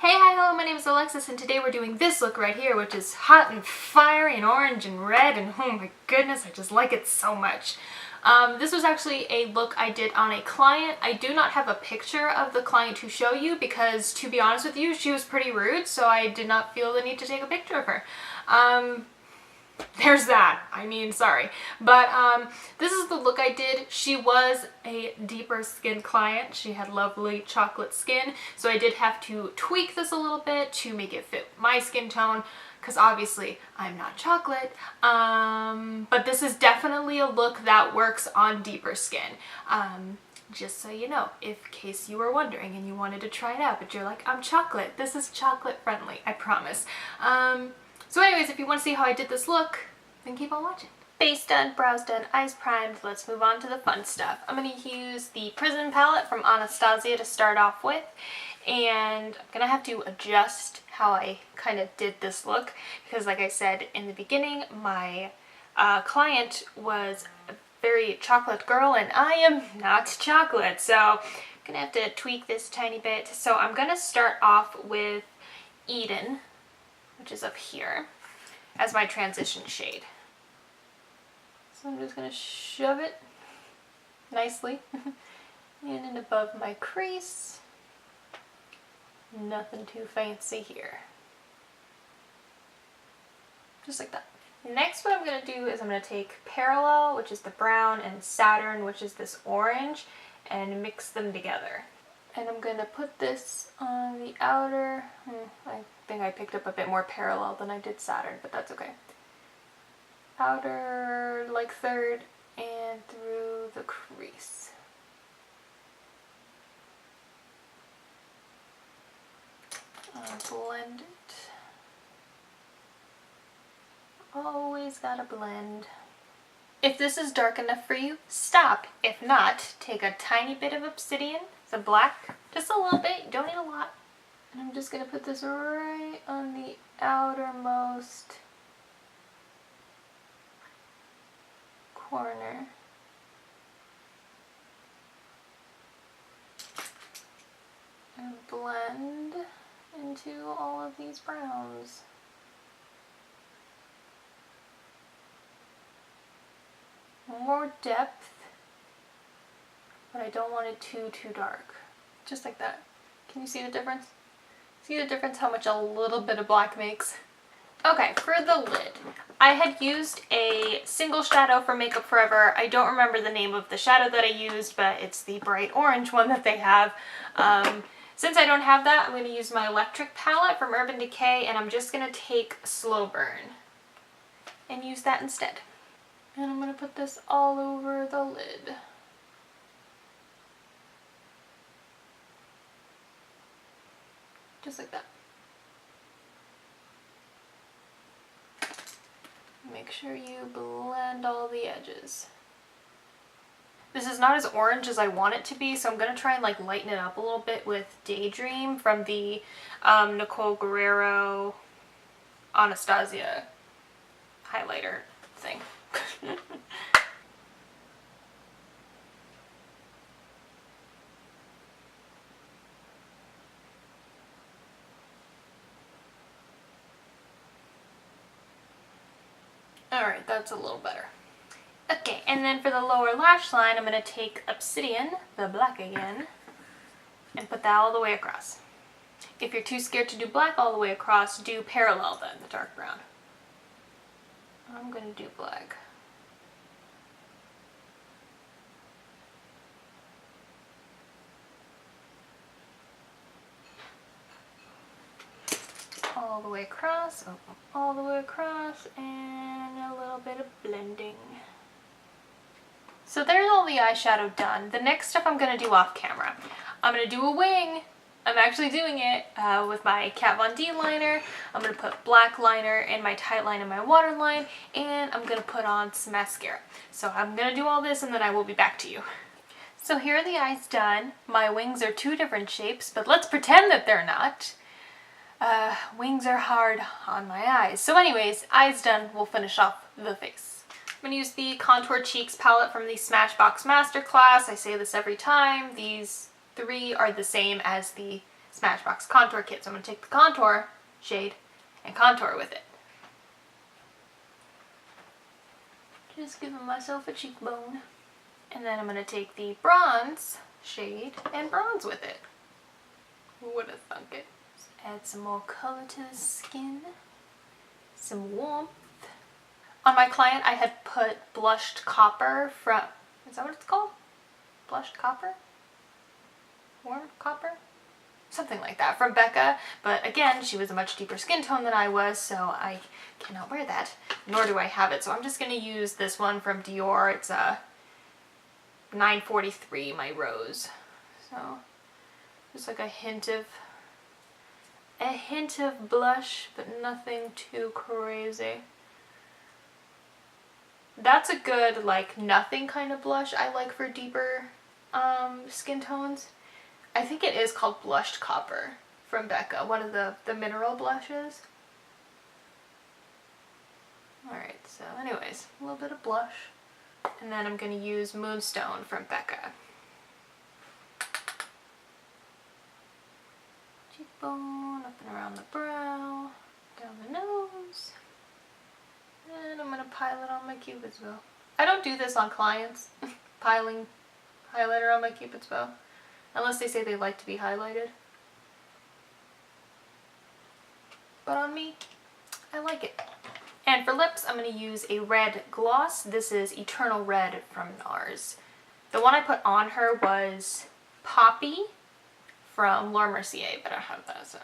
Hey, hi, hello, my name is Alexis and today we're doing this look right here, which is hot and fiery and orange and red and oh my goodness, I just like it so much. This was actually a look I did on a client. I do not have a picture of the client to show you because, to be honest with you, she was pretty rude, so I did not feel the need to take a picture of her. There's that. I mean, sorry. But this is the look I did. She was a deeper skin client. She had lovely chocolate skin, so I did have to tweak this a little bit to make it fit my skin tone, because obviously I'm not chocolate. But this is definitely a look that works on deeper skin. Just so you know, in case you were wondering and you wanted to try it out, but you're like, I'm chocolate. This is chocolate friendly, I promise. So anyways, if you want to see how I did this look, then keep on watching. Face done, brows done, eyes primed, let's move on to the fun stuff. I'm going to use the Prism palette from Anastasia to start off with, and I'm going to have to adjust how I kind of did this look, because like I said in the beginning, my client was a very chocolate girl, and I am not chocolate, so I'm going to have to tweak this tiny bit. So I'm going to start off with Eden, which is up here, as my transition shade. So I'm just going to shove it nicely in and above my crease. Nothing too fancy here. Just like that. Next, what I'm going to do is I'm going to take Parallel, which is the brown, and Saturn, which is this orange, and mix them together. And I'm going to put this on the outer, I think I picked up a bit more Parallel than I did Saturn, but that's okay. Outer, like third, and through the crease. Blend it. Always gotta blend. If this is dark enough for you, stop. If not, take a tiny bit of Obsidian, the black, just a little bit, you don't need a lot. And I'm just going to put this right on the outermost corner. And blend into all of these browns. More depth, but I don't want it too dark. Just like that. Can you see the difference? See the difference how much a little bit of black makes? Okay, for the lid, I had used a single shadow from Makeup Forever. I don't remember the name of the shadow that I used, but it's the bright orange one that they have. Since I don't have that, I'm going to use my electric palette from Urban Decay, and I'm just going to take Slowburn and use that instead. And I'm going to put this all over the lid. Just like that. Make sure you blend all the edges. This is not as orange as I want it to be, so I'm going to try and like lighten it up a little bit with Daydream from the Nicole Guerriero Anastasia highlighter thing. Alright, that's a little better. Okay, and then for the lower lash line, I'm going to take Obsidian, the black again, and put that all the way across. If you're too scared to do black all the way across, do Parallel then, the dark brown. I'm going to do black. All the way across, all the way across, and a little bit of blending. So there's all the eyeshadow done. The next stuff I'm going to do off camera. I'm going to do a wing. I'm actually doing it with my Kat Von D liner. I'm going to put black liner in my tight line and my waterline, and I'm going to put on some mascara. So I'm going to do all this and then I will be back to you. So here are the eyes done. My wings are two different shapes, but let's pretend that they're not. Wings are hard on my eyes. So anyways, eyes done, we'll finish off the face. I'm going to use the Contour Cheeks palette from the Smashbox Masterclass. I say this every time. These three are the same as the Smashbox contour kit. So I'm going to take the contour shade and contour with it. Just giving myself a cheekbone. And then I'm going to take the bronze shade and bronze with it. Who would have thunk it? Just add some more color to the skin. Some warmth. On my client, I had put blushed copper from, is that what it's called? Blushed copper? Warm copper? Something like that from Becca. But again, she was a much deeper skin tone than I was, so I cannot wear that. Nor do I have it. So I'm just going to use this one from Dior. It's a 943, my rose. So just like a hint of blush, but nothing too crazy. That's a good, like, nothing kind of blush I like for deeper skin tones. I think it is called Blushed Copper from Becca, one of the mineral blushes. Alright, so anyways, a little bit of blush. And then I'm going to use Moonstone from Becca. Cheekbone, up and around the brow, down the nose. And I'm going to pile it on my Cupid's bow. I don't do this on clients, piling highlighter on my Cupid's bow. Unless they say they like to be highlighted. But on me, I like it. And for lips, I'm going to use a red gloss. This is Eternal Red from NARS. The one I put on her was Poppy from Mercier, but I don't have that. So.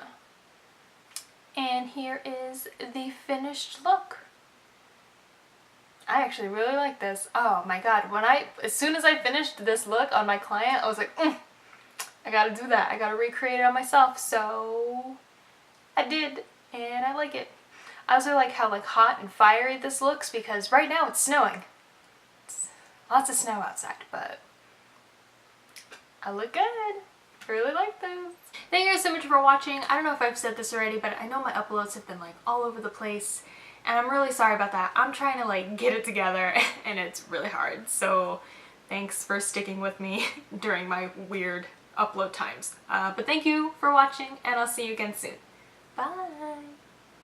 And here is the finished look. I actually really like this. Oh my god, as soon as I finished this look on my client, I was like, I gotta do that. I gotta recreate it on myself. So I did, and I like it. I also like how like hot and fiery this looks because right now it's snowing. It's lots of snow outside, but I look good. I really like this. Thank you guys so much for watching. I don't know if I've said this already, but I know my uploads have been like all over the place. And I'm really sorry about that. I'm trying to like get it together and it's really hard. So thanks for sticking with me during my weird upload times. But thank you for watching and I'll see you again soon. Bye!